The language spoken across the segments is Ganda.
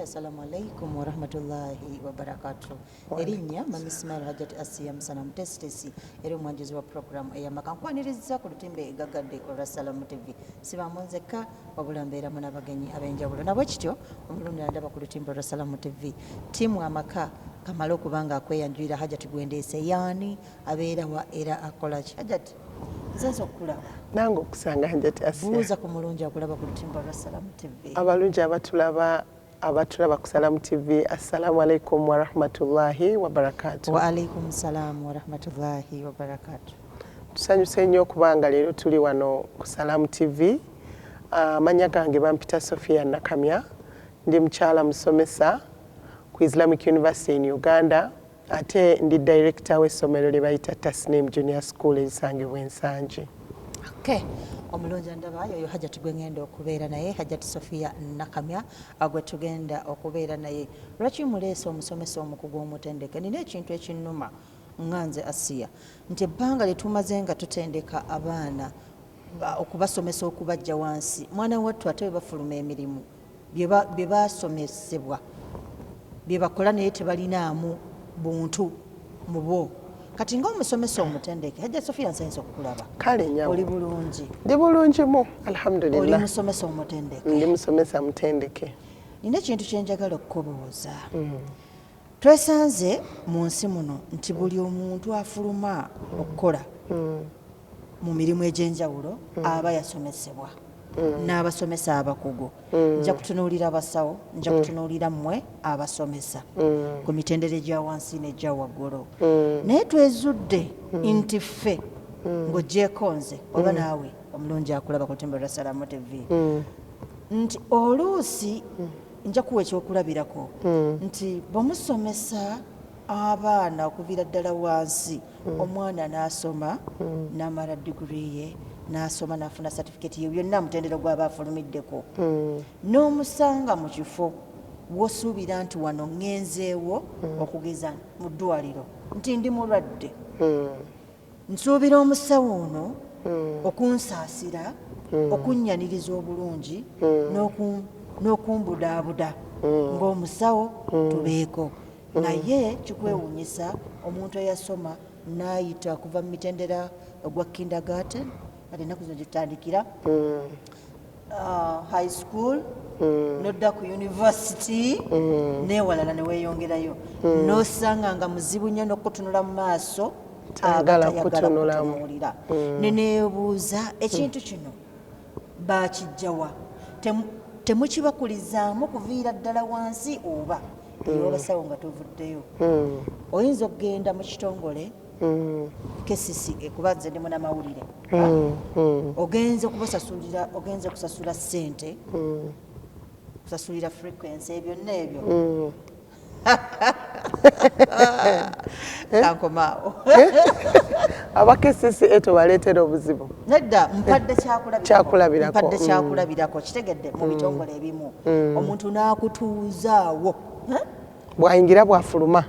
assalamu alaikum wa rahmatullahi wa barakatuh. Erinnya Mami Ismail Hajjati Asiya Musana Mutesitesi era omwanjuzi wa program ey'Amaka nkwaniriza ku lutimbe egaggadde olwa Salamu TV. Sibamu nzekka wabula mbeeramu n'abagenyi ab'enjawulo. Nabwe kityo omulundi ndaba ku lutimbe olwa Salamu TV. Tiimu Amaka kamala okuba nga akweyanjulira Hajjati Gwendeese yaani abeera wa era akola ki? Hajjati nzenze okulaba nange okusanga Hajjati Asiya buuza ku mulungi akulaba ku lutimbe olwa Salamu TV. Abalungi abatulaba ku Salamu TV, assalamu alaikum wa rahmatullahi wa barakatuh. Wa alaikum salam wa rahmatullahi wa barakatuh. Tusanyuse nnyo okubanga leero tuli wano ku Salamu TV. Amanya gange bampita Sofia Nakamya, ndi mukyala musomesa ku Islamic University in Uganda, ate ndi director w'essomero lye bayita Tasnim Junior School erisangibwa Ensanje. Okay. Omulungi ndaba yoyo Hajjati gwe ngenda okubeera naye Hajjati Sofia Nakamya agwe tugenda okubeera naye. Lwaki muleese omusomesa omukugu omutendeke? Nina ekintu ekinnuma nganze Asiya nti ebbanga lye tumaze nga tutendeka abaana okubasomesa okubajja wansi, mwana wattu ate bafuluma emirimu bye basomesebwa bye bakola naye tebalinaamu buntu mu bo. Kati ng'omusomesa omutendeke Hajjati Sofia nsense okukulaba. Kale nyawo. Oli bulungi? Ndi bulungi mu alhamdulillah. Oli musomesa omutendeke? Ndi musomesa mutendeke. Nina ekintu kye njagala okukubuuza. Twesanze mu nsi muno nti buli omuntu afuluma okukola mu mirimu egy'enjawulo aba yasomesebwa n'abasomesa abakugu. Nja kutunuulira abasawo, nja kutunuulira mmwe abasomesa ku mitendera egya wansi n'egya waggulu. Naye twezudde nti ffe ng'oggyeko nze oba naawe omulungi akulaba ku lutimbe lwa Salamu TV nti oluusi nja kuwa ekyokulabirako nti bwemusomesa abaana okuviira ddala wansi, omwana n'asoma n'amala diguri ye n'asoma n'afuna certificate ye, byonna mutendera gw'aba afulumiddeko, n'omusanga mu kifo w'osuubira nti wano ŋŋenzeewo okugeza mu ddwaliro nti ndi mulwadde, nsuubira omusawo ono okunsaasira, okunnyaniriza obulungi n'okumbudaabuda ng'omusawo tubeeko. Naye kikwewuunyisa omuntu eyasoma n'ayita kuva mu mitendera ogwa kindergarten ate ennaku zino gitandikira high school n'odda ku university n'ewalala ne weeyongerayo n'osanga nga muzibu nnyo n'okutunula mu maaso tayagala kutunulira. Neneebuuza ekintu kino baakijjawa? Temukibakulizaamu kuviira ddala wansi oba eyobasawo nga tuvuddeyo? Oyinza okugenda mu kitongole kesisi kuba nze ndi munnamawulire, ogenze kubasasulira, ogenze kusasula ssente, kusasulira frequency, ebyo n'ebyo kankomaawo abakesisi eto baleetera obuzibu. Nedda mpadde kyakulabirako. Kitegedde mu bitongole ebimu omuntu n'akutuuzaawo bw'ayingira bw'afuluma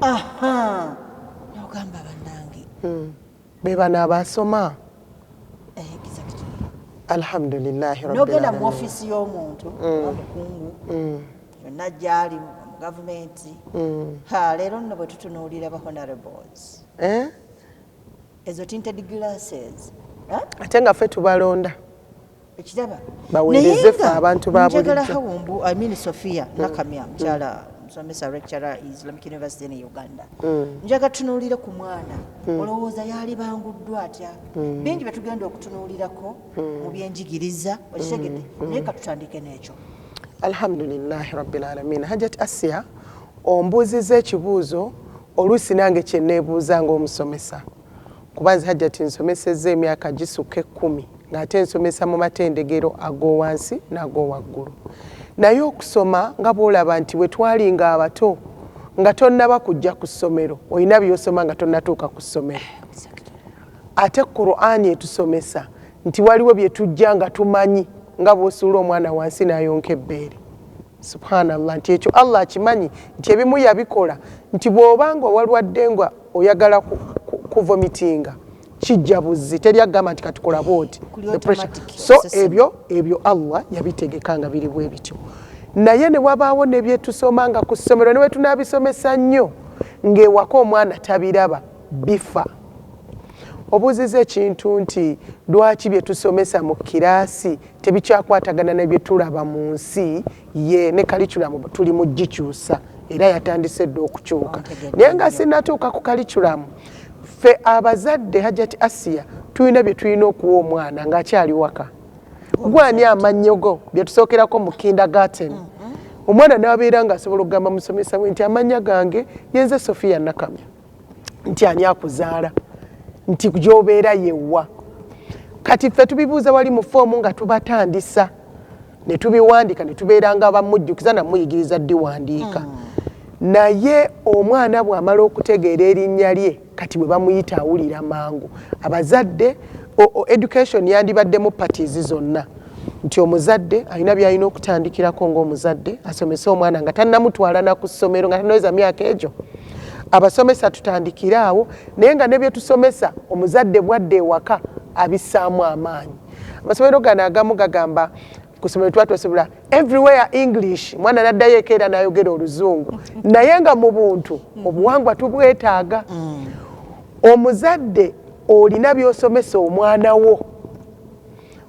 n'ogamba bannange be bano abasoma. Alhamdulillahi rabbil alamin. N'ogenda mu ofiisi y'omuntu omukungu yonna gy'ali mu gavumenti, leero nno bwe tutunuulira ba honorables ezo tinted glasses ate nga ffe tubalonda ekiraba baweereze ffe abantu ba bulijjo. Njagala Hawumbu Sofia Nakamya mukyala musomesa lecturer Islamic University in Uganda, njaga tunuulire ku mwana olowooza yali banguddwa atya? Bingi bye tugenda okutunuulirako mu byenjigiriza okitegedde, naye katutandike n'ekyo. Alhamdulillahi rabbil alamin. Hajjati Asiya ombuuziza ekibuuzo oluusi nange kye neebuuza ng'omusomesa, kuba nze Hajjati nsomesezza emyaka gisukka 10 ng'ate nsomesa mu matendegero ag'owansi n'ag'owaggulu. Naye okusoma nga bw'olaba nti bwe twalinga abato nga tonnaba kujja ku ssomero, olina by'osoma nga tonnatuuka ku ssomero. Ate Qur'ani etusomesa nti waliwo bye tujja nga tumanyi nga bw'osuula omwana wansi n'ayonka ebbeere. Subhanallah, nti ekyo Allah akimanyi nti ebimu yabikola nti bw'obanga walwadde nga oyagala kuvomitinga kijja buzzi, teri agamba nti katukola bwoti. So ebyo Allah yabitegeka nga biri bwe bityo. naye ne wabaawo ne bye tusoma nga ku ssomero ne bwe tunaabisomesa nnyo ng'ewaka omwana tabiraba bifa. Obuuziza ekintu nti lwaki bye tusomesa mu kiraasi tebikyakwatagana ne bye tulaba mu nsi, ye ne kalikulamu tuli mu gikyusa era yatandise dda okukyuka. Naye nga sinnatuuka ku kalikulamu, ffe abazadde Hajjati Asiya tulina bye tulina okuwa omwana ng'akyali waka. Gwani amannyo go bye tusookerako mu kindergarten. Omwana n'abeera ng'asobola okugamba musomesa we nti amannya gange yenze Sofiya Nakamya, nti ani akuzaala, nti gy'obeera yewa. Kati ffe tubibuuza wali mu foomu nga tubatandisa ne tubiwandiika ne tubeera nga bamujjukiza namuyigiriza ddiwandiika. Naye omwana bw'amala okutegeera erinnya lye kati bwe bamuyita awulira mangu. Abazadde education yandibaddemu parties zonna, nti omuzadde alina by'alina okutandikirako ng'omuzadde asomese omwana nga tannamutwala na ku ssomero nga tannaweza myaka egyo. Abasomesa tutandikire awo, naye nga ne bye tusomesa omuzadde bwadde ewaka abissaamu amaanyi. Amasomero gano agamu gagamba ku ssomero twatwasibula everywhere English, mwana n'addayo eka era n'ayogera Oluzungu, naye nga mu buntu obuwangwa tubwetaaga. Omuzadde olina by'osomesa omwana wo.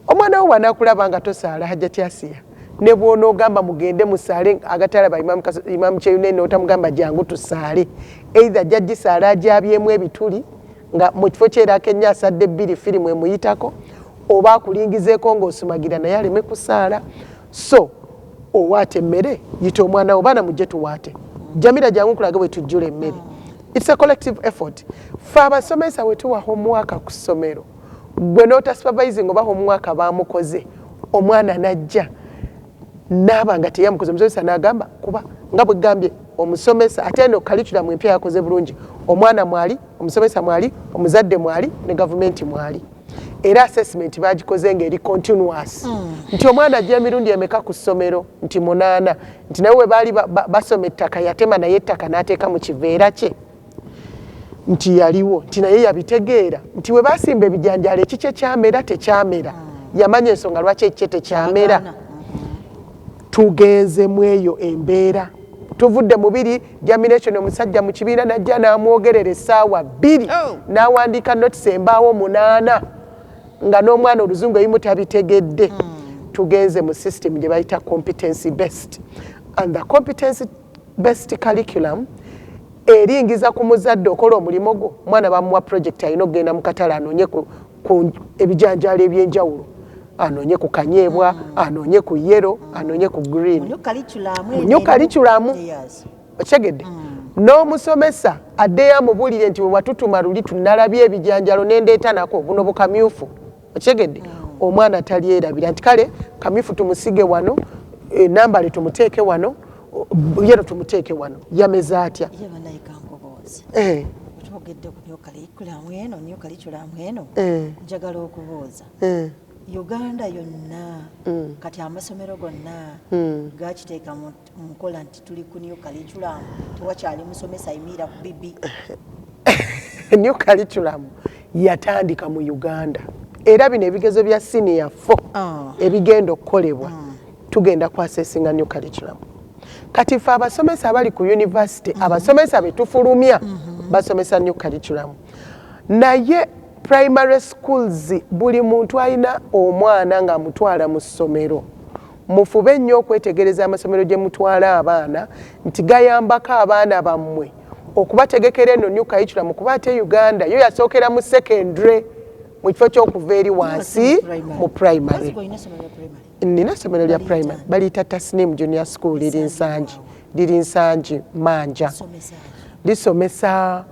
Omwana wo bw'anaakulaba nga tosaala Hajjati Asiya, ne bw'onoogamba mugende musaale agatalaba Imam Kyeyunene otamugamba jangu tusaale, either ajja gisaala ajabyemu ebituli nga mu kifo kyerako ennya asadde bbiri firimu emuyitako, oba akulingizeeko ng'osumagira naye aleme kusaala. So owaate emmere yita omwana wo, baana mujje tuwaate, Jamila jangu kulage bwe tujjula emmere. It's a collective effort. Ffe abasomesa we tuwa homework ku ssomero, gwe n'ota supervising oba homework baamukoze, omwana najja n'aba nga teyamukoze, omusomesa n'agamba kuba nga bwe gambye omusomesa ate no curriculum empya yakoze bulungi, omwana mwali, omusomesa mwali, omuzadde mwali ne gavumenti mwali. Era assessment bagikoze ng'eri continuous. Nti omwana ajja emirundi emeka ku ssomero, nti 8, nti nawe we baali basoma ettaka yatema naye ettaka n'ateeka mu kiveera kye, nti yaliwo, nti naye yabitegeera, nti we basimba ebijanjaalo ekikye kyamera tekyamera, yamanya ensonga lwaki ekikye tekyamera. Tugenze mu eyo embeera. Tuvudde mu 2 germination, omusajja mu kibiina najja n'amwogerera essaawa 2 n'awandiika notisi embaawo 8 nga n'omwana Oluzungu ebimu tabitegedde. Tugenze mu system gye bayita competency based, and the competency based curriculum eringiza ku muzadde okola omulimu gwo. Mwana bamuwa project alina okugenda mu katale anoonye ku ebijanjaalo ebyenjawulo, anoonye ku kanyeebwa, anoonye ku yero, anoonye ku green. New curriculum. Okitegedde? N'omusomesa addeyo amubulire nti we watutuma luli tunalabye ebijanjaalo nendeeta nako buno bukamyufu. Okitegedde? Omwana talyerabira nti kale kamyufu tumusige wano, nambale tumuteeke wano, yero tumuteeke wano. Yameza atya? Otwogedde ku new curriculum eno, njagala okubuuza. Uganda yonna kati amasomero gonna gakiteeka mu nkola nti tuli ku new curriculum, tewakyali musomesa ayimira ku bibi. New curriculum yatandika mu Uganda, era bino ebigezo bya senior 4 ebigenda okukolebwa tugenda kwasesinga new curriculum. Kati ffe abasomesa abali ku university, abasomesa betufulumya basomesa new curriculum. Naye primary schools buli muntu alina omwana nga mutwala mu ssomero. Mufube nnyo okwetegereza amasomero gye mutwala abaana nti gayambako abaana bammwe okubategekera eno new curriculum, kuba ate Uganda yo yasookera mu secondary mu kifo ky'okuva eri wansi mu primary. Nina ssomero lya primary baliyita Tasnim Junior School, liri Nsangi Manja, lisomesa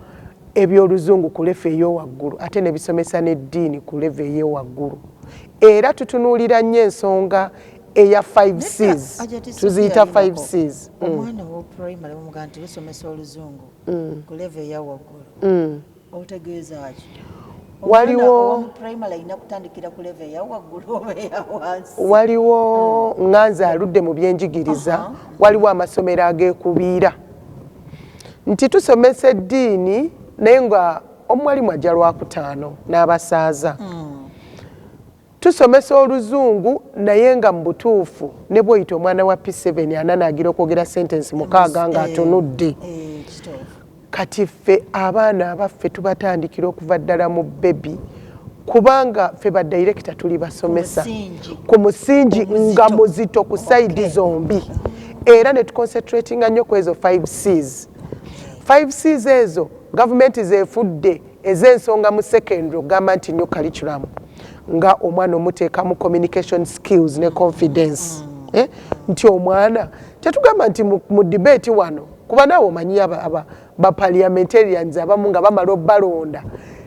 eby'Oluzungu ku level ey'owaggulu ate ne bisomesa n'eddiini ku level ey'owaggulu. Era tutunuulira nnyo ensonga eya 5Cs, tuziyita 5Cs. Omwana wo primary omuga nti lusomesa Oluzungu ku level ey'owaggulu, otegeeza ki? Waliwo primary ina kutandikira ku level ey'owaggulu oba eyawansi? Waliwo nganza aludde mu byenjigiriza, waliwo amasomero ageekubiira nti tusomesa eddiini, naye nga omwalimu ajja Lwakutaano n'abasaaza. tusomesa oluzungu naye nga mu butuufu ne bw'oyita omwana wa P7 ananaagira okwogera sentence mukaaga ng'atunudde. Kati ffe abaana abaffe tubatandikira okuva ddala mu bebi kubanga ffe badirekita tuli basomesa ku musingi nga muzito ku sayidi zombi era ne tuconcentratinga nnyo ku ezo 5Cs. 5Cs ezo gavumenti zeefudde ez'ensonga mu secondary ogamba nti new curriculum nga omwana omuteekamu communication skills ne confidence. Nti omwana tetugamba nti mu debate wano kuba naawe omanyi ba parliamentarians abamu nga bamala obbalonda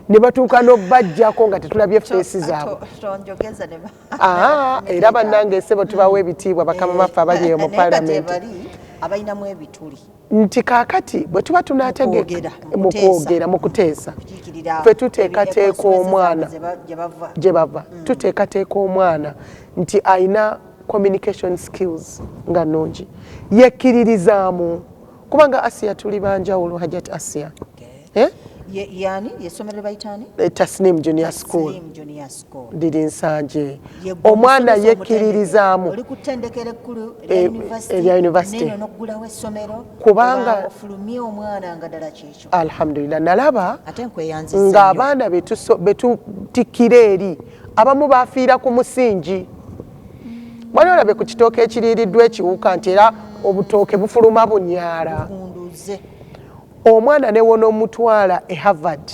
ne batuuka n'obbajjako nga tetulabye feesi zaabwe. Era bannange ssebo tubawa ebitiibwa bakama baffe abali eyo mu parliament nti kaakati bwe tuba tunaategeka mu kwogera mu kuteesa ffe tuteekateeka omwana gye bava tuteekateeka omwana nti ayina communication skills nga nnungi yekkiririzaamu kubanga Asia tuli banjawulo Hajat Asia. Yani yesomero bayitani Tasnim Junior School diri nsanje omwana yekkiririzaamu oli kutendekere kkulu ya university neno nokugula w'essomero kubanga ofulumye omwana nga ddala kyekyo alhamdulillah nalaba ate nkweyanziza ng'abaana betutikira eri abamu bafiira ku musingi wali olabe ku kitooke ekiriiriddwa ekiwuka nti era obutooke bufuluma bunyaala omwana newona omutwala e Harvard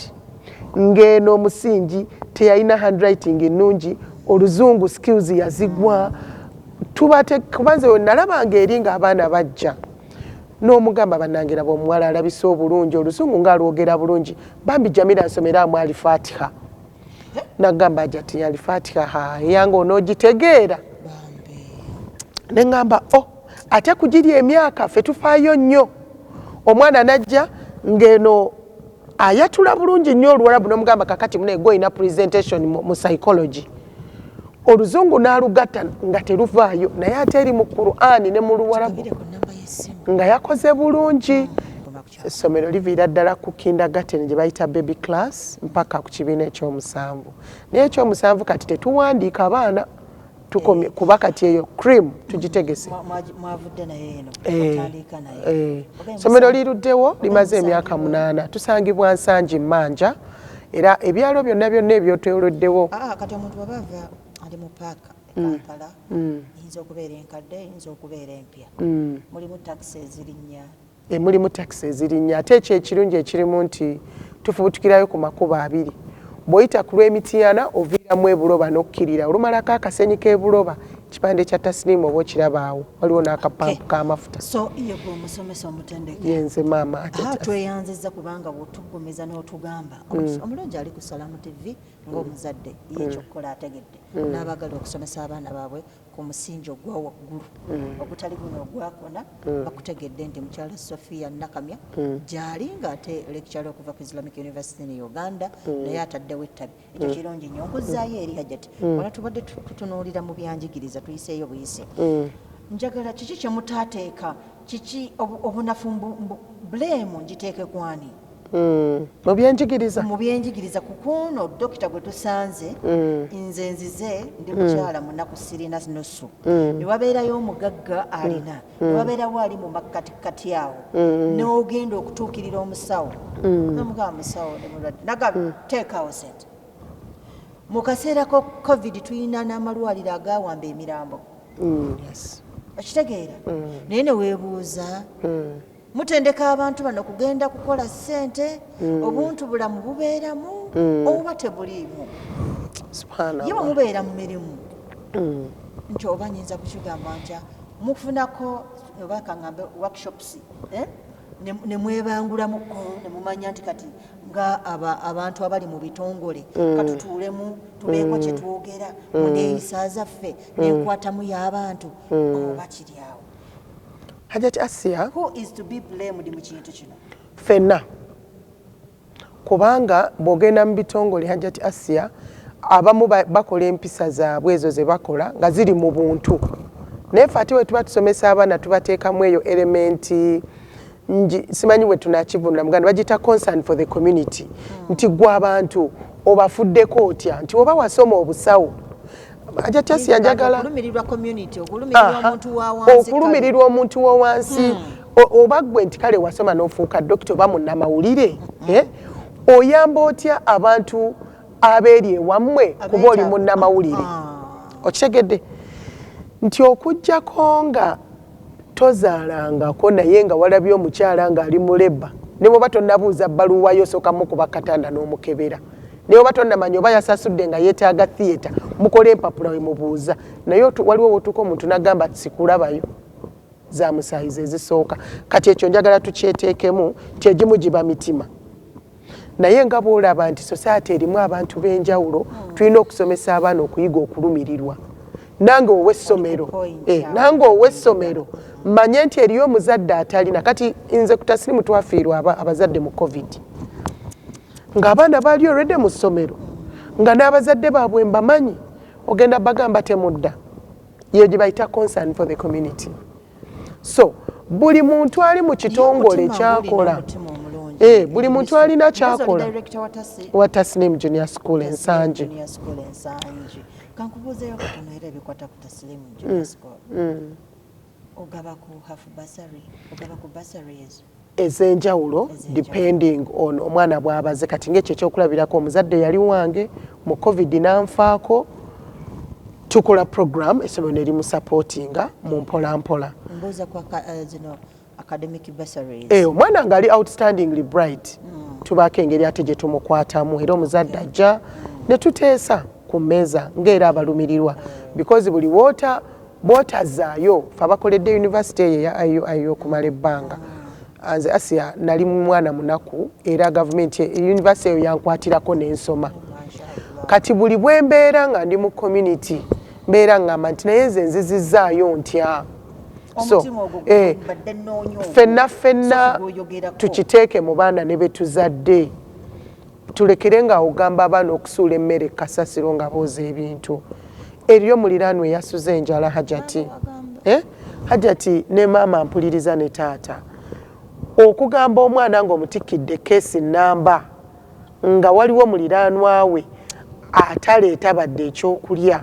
ng'eno omusingi teyalina handwriting ennungi oluzungu skills yazigwa kubanze we nalabanga eri ng'abaana bajja n'omugamba bannange b'omuwala alabisa obulungi oluzungu ng'alwogera bulungi bambi Jamila nsomera amu Alifatiha nagamba ajati Alifatiha eyange onoogitegeera ne ngamba ate kugirya emyaka ffe tufaayo nnyo omwana najja ngeno ayatula bulungi nnyo Oluwarabu n'omugamba kakati munego olina presentation mu psychology oluzungu n'alugatta nga teruvaayo naye ate eri mu Qur'an ne mu Luwarabu nga yakoze bulungi. Essomero liviira ddala ku kindergarten gye bayita baby class mpaka ku kibiina ekyomusanvu naye ekyomusanvu kati tetuwandiika abaana tukomye kuba kati eyo cream tugitegese mwavudde naye eno batandika naye somero liruddewo limaze emyaka 8 tusangibwa Nsangi Manja era ebyalo byonna ebyotwoloddewo kati omuntu wabava ali mu paaka Kampala yinza okubeera enkadde yinza okubeera empya mulimu taxi ezirinnya mulimu taxi ezirinnya ate ekyo ekirungi ekirimu nti tufubutukirayo ku makubo 2 bw'oyita ku lw'Emityana oviiramu ebuloba n'okkirira olumalako akasenyi k'ebuloba kipande kya Tasnimu oba okirabaawo waliwo n'akapampu k'amafuta. So ye gwe omusomesa omutendeke yenze maama tweyanziza kubanga bw'otuggumiza n'otugamba omulungi ali ku Salamu TV ng'omuzadde ye kyokkola ategedde n'abagala okusomesa abaana baabwe ku musingi ogwa waggulu ogutali guno ogwakona bakutegedde nti mukyala Sofia Nakamya gy'ali ng'ate lecturer okuva ku Islamic University in Uganda naye ataddewo ettabi ekyo kirungi nnyo nkuzaayo eri Hajati wala tubadde tutunuulira mu byanjigiriza tuyiseeyo buyise njagala kiki kye mutaateeka kiki obunafu blame ngiteeke kwani mu byenjigiriza kukuno dokita gwe tusanze nze nzize ndi mukyala munaku sirina nusu ne wabeerayo omugagga alina ne wabeerawo ali mu makkatikati awo n'ogenda okutuukirira omusawo nomugamba musawo ne mulwadde nagamba teekaawo sente mu kaseera ko covid tulina n'amalwaliro agawamba emirambo okitegeera naye ne weebuuza mutendeka abantu bano kugenda kukola ssente obuntu bulamu bubeeramu oba tebuliimu ye mubeera mu mirimu nti oba nyinza kukigamba ntya mufunako oba kaŋŋambe workshops ne mwebangulamuko ne mumanya nti kati nga abantu abali mu bitongole katutuulemu tubeeko kye twogera mu neeyisa zaffe n'enkwatamu y'abantu oba kiri awo. Hajati Asia who is to be blamed mu kintu kino fenna kubanga bw'ogenda mu bitongole Hajati Asia abamu bakola empisa zaabwe ezo ze bakola nga ziri mu buntu naye ffe ate we tuba tusomesa abaana tubateekamu eyo elementi simanyi bwe tunakivunula muganda bagita concern for the community nti gwe abantu obafuddeko otya nti oba wasoma obusawo Hajati Asia njagala okulumirirwa community, okulumirirwa omuntu wa wansi, okulumirirwa omuntu wa wansi. Oba gwe nti kale wasoma n'ofuuka dokita oba munnamawulire, oyamba otya abantu abeeri ewammwe kuba oli munnamawulire? Okitegedde nti okujjako nga tozaalangako naye nga walabye omukyala ng'ali mu leba, ne bw'oba tonnabuuza bbaluwa yo osookamu kuba katanda n'omukebera, ne bw'oba tonnamanya oba yasasudde nga yeetaaga thiyeta, mukole empapula we mubuuza. Naye waliwo wotuuka omuntu n'agamba sikulabayo, za musaayize ezisooka. Kati ekyo njagala tukyeteekemu, kyegimu giba mitima. Naye nga bw'olaba nti society erimu abantu b'enjawulo, tulina okusomesa abaana okuyiga okulumirirwa. Nange ow'essomero manye nti eriyo omuzadde atalina. Kati nze ku Taslimu twafiirwa abazadde mu COVID, ng'abaana baali already mu ssomero, nga n'abazadde baabwe mbamanyi, ogenda bagamba temudda. Yeyo gye bayita concern for the community. So buli muntu ali mu kitongole kyakola, buli muntu alina kyakola. Wa Taslim Junior School Ensanje. Kankubuuzeyo katono era ebikwata ku Taslim Junior School. Ogaba ku half bursary, ogaba ku bursaries ez'enjawulo depending on omwana bw'abaze. Kati ng'ekyo ekyokulabirako, omuzadde yali wange mu COVID n'anfaako, tukola program essomero ne limusupportinga mu mpolampola. Mbuuza ku zino academic bursaries. Omwana ng'ali outstandingly bright, tubaako engeri ate gye tumukwatamu, era omuzadde ajja ne tuteesa ku mmeeza ng'era abalumirirwa, because buli bw'otazaayo fe abakoledde university eyo eya IUIU okumala ebbanga. Nze Asia nali mwana munaku, era gavumenti university eyo yankwatirako n'ensoma. Kati buli bwe mbeera nga ndi mu community mbeera ngamba nti naye nze nzizizaayo ntya. So ffenna tukiteeke mu baana ne betuzadde, tulekere nga ogamba abaana okusuula emmere kasasiro nga booza ebintu. Eriyo muliraanwa eyasuze enjala Hajati, Hajati ne maama mpuliriza ne taata, okugamba omwana ng'omutikidde keesi namba nga waliwo muliraanwa we ataleeta badde ekyokulya,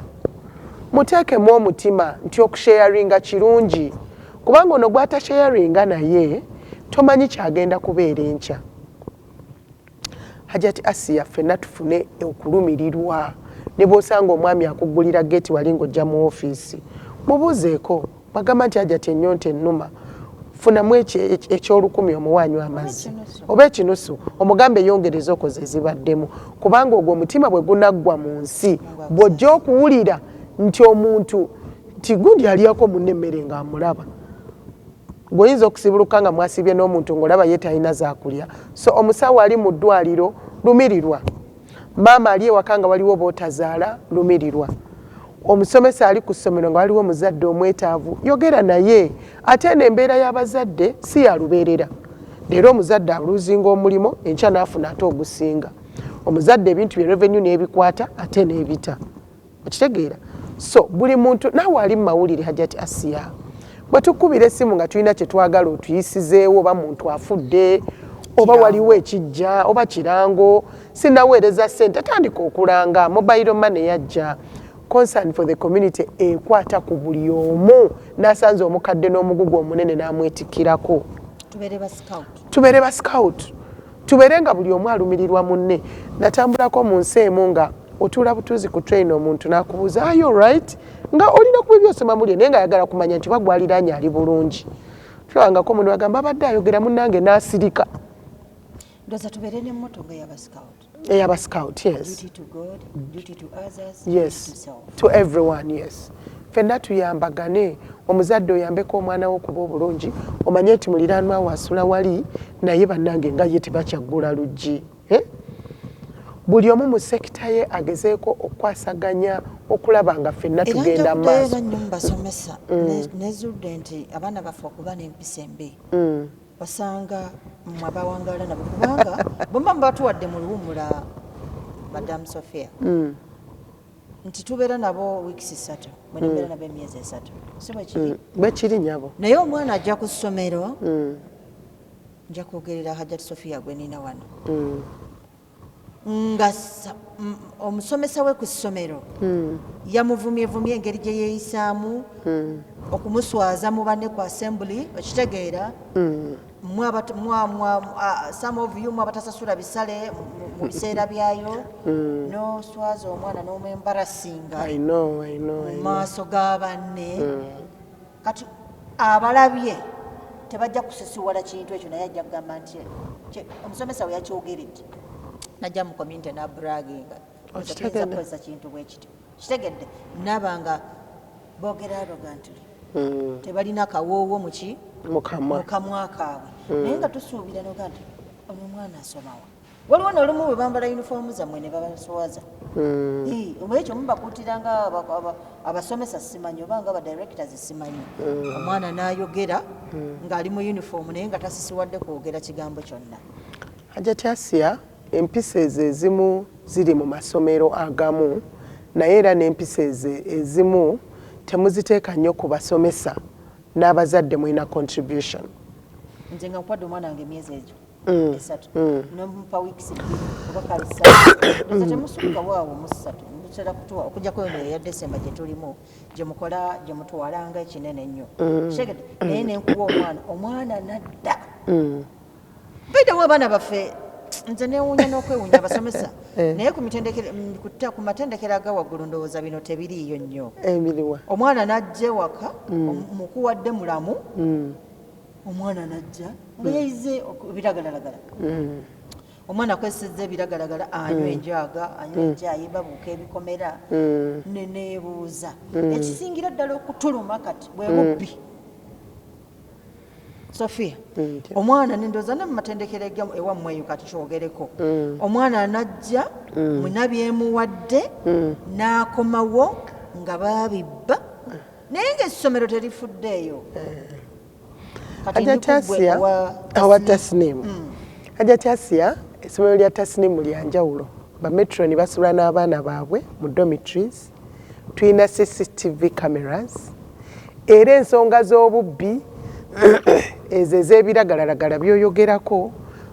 muteekemu omutima nti okusharinga kirungi, kubanga ono gw'atasharinga naye tomanyi kyagenda kubeera enkya. Hajati Asia ffenna tufune okulumirirwa. Ne bw'osanga omwami akuggulira geeti wali ng'ojja mu ofiisi, mubuuzeeko, bagamba nti Hajati ennyonta ennuma, funamu eky'olukumi omuwaanywa amazzi oba ekinusu, omugambe eyongereza okoze ezibaddemu, kubanga ogwo omutima bwe gunaggwa mu nsi, bw'ojja okuwulira nti omuntu nti gundi aliyako munne emmere ng'amulaba. Gwoyinza okusibuluka nga mwasibye n'omuntu ng'olaba ye talina zaakulya. So omusawo ali mu ddwaliro, lumirirwa. Maama ali ewaka nga waliwo b'otazaala, lumirirwa. Omusomesa ali ku ssomero nga waliwo omuzadde omwetaavu, yogera naye. Ate n'embeera y'abazadde si ya lubeerera. Leero omuzadde aluzinga omulimo, enkya n'afuna ate ogusinga. Omuzadde ebintu bye revenue n'ebikwata ate n'ebita. Okitegeera? So buli muntu naawe ali mu mawulire Hajati Asia, bwe tukubira essimu nga tulina kye twagala otuyisizeewo, oba muntu afudde, oba waliwo ekijja, oba kirango, sinnaweereza ssente, tandika okulanga, mobile money yajja. Concern for the community ekwata ku buli omu, n'asanze omukadde n'omugugu omunene n'amwetikkirako. Tubeere ba scout. Tubeere nga buli omu alumirirwa munne. Natambulako mu nsi emu nga otuula butuuzi ku train omuntu n'akubuuza, are you right? Nga olina kuba byosoma muli naye nga ayagala kumanya nti bagwaliraanye ali bulungi. Tulabangako omuntu agamba abadde ayogera munnange n'asirika. Ndoza tubeere n'emmotoka y'abascout. Ey'abascout, yes. Duty to God, duty to others, yes. duty to self. To everyone, yes. Ffenna tuyambagane, omuzadde oyambeko omwana wo okuba obulungi, omanye nti muliraanwa wo asula wali naye bannange nga ye tebakyaggula luggi. Buli omu mu sekita ye agezeeko okwasaganya okulaba nga ffenna tugenda mu maaso. Era nnyo mbasomesa nezudde nti abaana baffe okuba n'empisa embi. Basanga abawangaala nabo kubanga bomba mbatuwadde mu luwummula Madam Sophia. Nti tubeera nabo wiikisi 3, mwe nembeera nabo emyezi 3. Si bwe kiri nyabo. Naye omwana ajja ku ssomero, nja kwogerera Hajati Sophia gwe nina wano. nga omusomesa we ku ssomero yamuvumyevumye engeri gye yeeyisaamu okumuswaza mu banne ku assembly okitegeera some of you abatasasula bisale mu biseera byayo noswaza omwana n'omwembarasinga mu maaso g'abanne kati abalabye tebajja kusisiwala kintu ekyo naye ajja kugamba nti omusomesa we yakyogeredde najja mu community nabraginga oyinza kukozesa kintu bwe kityo kitegedde nabanga boogeraroga nti tebalina kawoowo mu kamwa kaabwe naye nga tusuubira noga nti ono omwana asomawa waliwo nolumu bwe bambala yunifoomu zammwe ne babaswaza ekyo mubakuutiranga abasomesa simanyi obanga abadirectors simanyi omwana n'ayogera ng'ali mu yunifoomu naye nga tasisiwadde kwogera kigambo kyonna. Hajjati Asiya, empisa ezimu ziri mu masomero agamu naye era n'empisa ezimu temuziteeka nnyo ku basomesa n'abazadde mulina contribution. Nze nga nkwadde omwana wange emyezi egyo esatu nomupa wiikisi bbiri oba kalisatu nze temusukka waawo musatu mutera kutuwa okujjako eno eya Desemba gye tulimu gye mutwalanga ekinene ennyo kitegedde naye nenkuwa omwana nadda baidawo abaana baffe nze newuunya n'okwewuunya abasomesa naye ku matendekero aga waggulu ndowooza bino tebiriiyo nnyo. Omwana n'ajja ewaka mukuwadde mulamu omwana najja nga yayize ebiragalalagala omwana akwesezza ebiragalalagala anywa enjaaga anywa ejjaayi babuuka ebikomera neneebuuza ekisingira ddala okutuluma kati bwe bubbi Sofia omwana nendooza ne mu matendekero ewammwe eyo kati kyogereko omwana anajja mwina byemuwadde n'akomawo nga baabibba naye ng'essomero terifuddeeyo. Hajjati Asiya awa Tasnimu. Hajjati Asiya essomero lya Tasnimu lya njawulo. Bametroni basula n'abaana baabwe mu dormitories. Tulina CCTV cameras. Era ensonga z'obubbi ezo ez'ebiragalalagala byoyogerako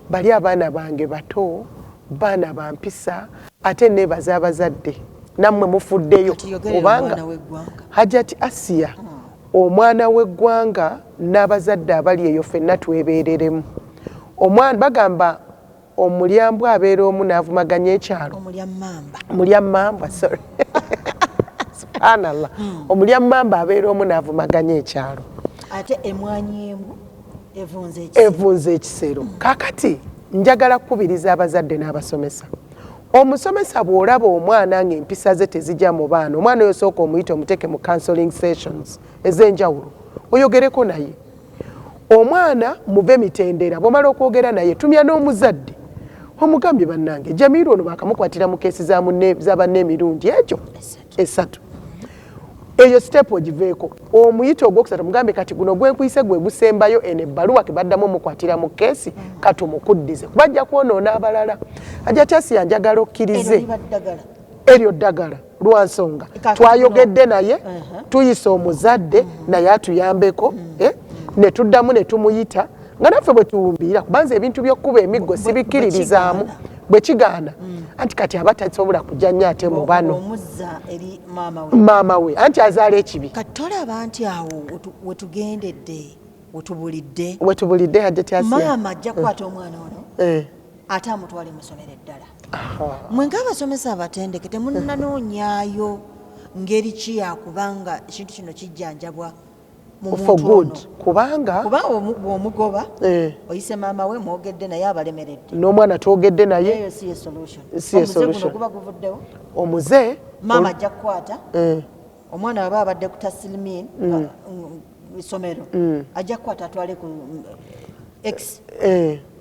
bali abaana bange bato baana bampisa ate neebaza abazadde nammwe mufuddeyo kubanga Hajjati Asiya omwana w'eggwanga n'abazadde abali eyo ffenna twebeereremu. Omwana bagamba omulyambwa abeera omu n'avumaganya ekyalo. Omulyammamba sorry. Subhanallah. Omulyammamba abeera omu n'avumaganya ekyalo. Ate emwanyi emu evunze ekisero. Kakati njagala kukubiriza abazadde n'abasomesa. Omusomesa bw'olaba omwana ng'empisa ze tezijja mu baana omwana oyo sooka omuyita omuteeke mu counseling sessions ez'enjawulo oyogereko naye. Omwana muve mitendera bw'omala okwogera naye tumya n'omuzadde omugambye bannange Jamiru ono bakamukwatira mu keesi za banne emirundi egyo esatu. Eyo step ogiveeko omuyita ogwokusatu mugambe kati guno gwenkuyise gwe gusembayo eno ebbaluwa ke baddamu omukwatira mu keesi kati omukuddize kubajja kwonoona abalala. Hajjati Asiya njagala okkirize eryo ddagala lwa nsonga twayogedde naye tuyise omuzadde naye atuyambeko ne tuddamu ne tumuyita nga naffe bwe tuwumbiira kubanza ebintu by'okkuba emiggo sibikkiririzaamu bwe kigaana anti kati aba tasobola kujja nnyo ate mu bano maama we anti azaala ekibi kati tolaba nti awo wetugendedde wetubulidde Hajjati Asiya maama ajja kukwata omwana ono ate amutwale mu ssomero eddala. Mwe ng'abasomesa abatendeke temunnanoonyaayo ngeri ki yakubanga ekintu kino kijjanjabwa mu muntu ono kubanga bw'omugoba oyise maama we mwogedde naye abalemeredde n'omwana twogedde naye eyo si ye solution. Omuze guno guba guvuddewo omuze maama ajja kukwata omwana aba abadde ku tasilimin essomero ajja kukwata atwale ku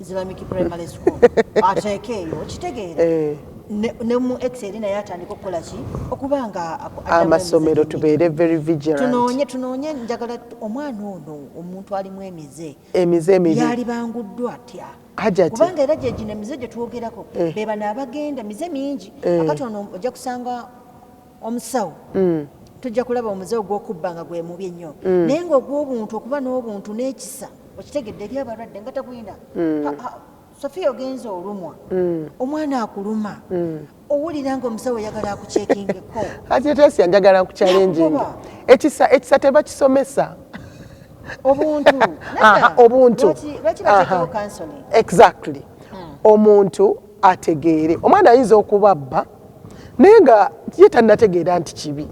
Islamic Primary School ateeke eyo okitegeera ne mu eri naye atandika okukola ki okubanga amasomero tubeere very vigilant. Tunoonye njagala omwana ono omuntu alimu emize yali banguddwa atya kubanga era gye gino emize gye twogerako be bano abagenda mize mingi akati ono ojja kusanga omusawo tujja kulaba omuze ogw'okubba nga gwe mubi ennyo naye ng'ogw'obuntu okuba n'obuntu n'ekisa okitegedde eri abalwadde nga takuyina Sofia ogenza olumwa omwana akuluma owulira nga omusawo oyagala akuceekingeko ate tesi yanjagala nkuchallenging ekisa tebakisomesa obuntu lwaki bateekawo counseling exactly omuntu ategeere omwana ayinza okubabba naye nga ye tannategeera nti kibi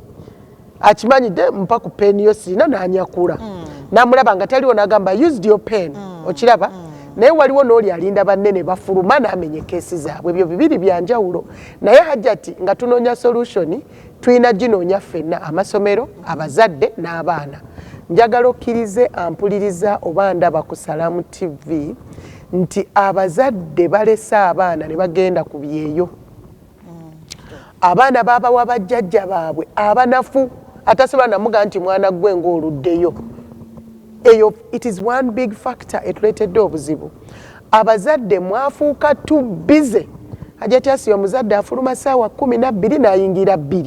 akimanyidde mpa ku peeni yo sirina n'anyakula n'amulaba nga taliwo n'agamba used your pen okiraba naye waliwo n'oli alinda banne ne bafuluma n'amenya keesi zaabwe ebyo bibiri byanjawulo naye hajjati nga tunoonya solution tulina ginoonya ffenna amasomero abazadde n'abaana njagala okkirize ampuliriza oba ndaba ku Salamu TV nti abazadde balese abaana ne bagenda ku byeyo abaana babawa bajjajja baabwe abanafu atasobola namuga nti mwana gwe ng'oluddeyo eyo it is one big factor etuleetedde obuzibu abazadde mwafuuka tu bize hajjati asiya omuzadde afuluma ssaawa 12 n'ayingira 2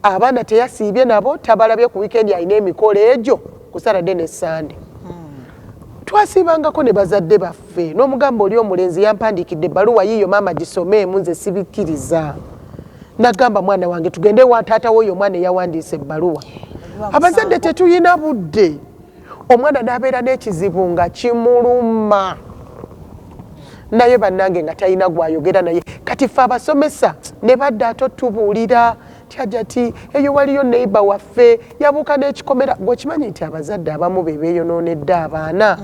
abaana teyasiibye nabo tabalabye ku weekend alina emikolo egyo ku Saturday ne Sunday twasiibangako ne bazadde baffe n'omugamba oli omulenzi yampandikidde ebbaluwa yiyo maama gisomeemu nze sibikkiriza nagamba mwana wange tugende wa taata w'oyo omwana eyawandiisa ebbaluwa abazadde tetuyina budde omwana n'abeera n'ekizibu nga kimuluma naye bannange nga talina gwayogera naye kati ffe abasomesa ne badda totubuulira tyajati eyo waliyo neiba waffe yabuuka n'ekikomera gwekimanyi nti abazadde abamu be beeyonoonedde abaana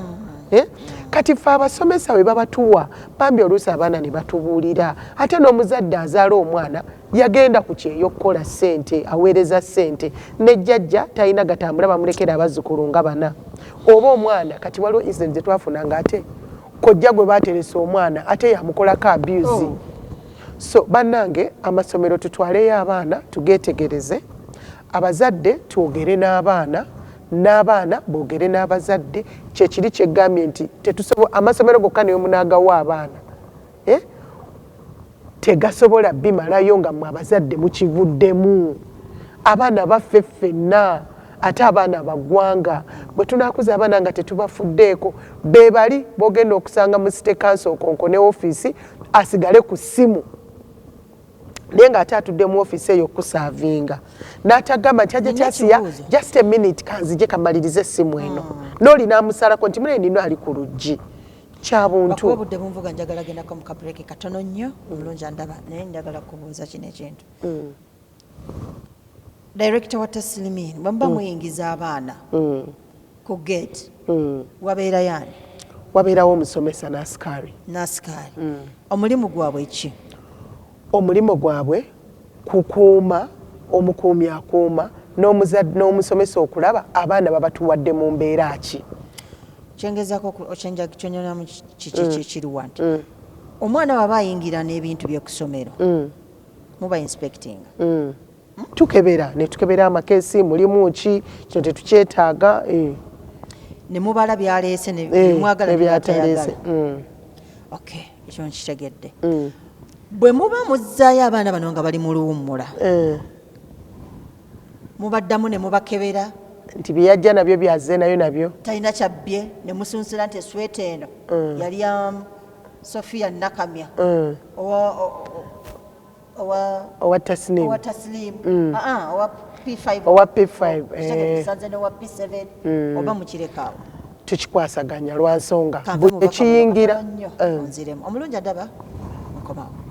kati ffe abasomesa we babatuwa bambi oluusi abaana ne batubuulira ate n'omuzadde azaala omwana yagenda ku kyeyo okukola ssente aweereza ssente ne jjajja talina gatambula bamulekera abazzukulu nga bana oba omwana kati waliwo incident zetwafunanga ate kojja gwe baateresa omwana ate yamukolako abuse so bannange amasomero tutwaleyo abaana tugeetegereze abazadde twogere n'abaana n'abaana boogere n'abazadde kyekiri kyeggambye nti amasomero gokka niyo munaagawa abaana tegasobola bimalayo nga mwe abazadde mukivuddemu abaana baffe ffenna ate abaana baggwanga bwe tunaakuza abaana nga tetubafuddeeko be bali bogenda okusanga mu city council okonko ne ofiisi asigale ku ssimu naye ng'ate atudde mu ofiisi eyo okusaavinga n'atagamba nti ajja kyasiya just a minute kanzije kamalirize essimu eno n'oli n'amusalako nti mune nino ali ku luggi kyabuntu obudde bumvuga njagala gendako mu kabreki katono nnyo omulungi andaba naye njagala kubuuza kino ekintu director wa Taslimin bamba muyingiza abaana ku gate wabeera yani wabeerawo omusomesa n'asikaali omulimu gwabwe ki omulimu gwabwe kukuuma omukuumi akuuma n'omuzadde n'omusomesa okulaba abaana babatuwadde mu mbeera ki kyengezako kyonyonamu kikiriwa nti omwana waba ayingira n'ebintu byekusomero muba inspectinga tukebera ne tukebera amakeesi mulimu ki kino tetukyetaaga ne mubala byaleese ne mwagala byatayagala okay ekyo nkitegedde bwe muba muzzaayo abaana bano nga bali mu luwummula mubaddamu ne mubakebera nti byeyajja nabyo byazze nayo nabyo talina kyabbye ne musunsula nti esweta eno yali ya Sofia Nakamya owa Taslim owa P5 owa P5 owa P7 oba mukirekawo tukikwasaganya lwa nsonga ekiyingira omulungi adaba nkomawo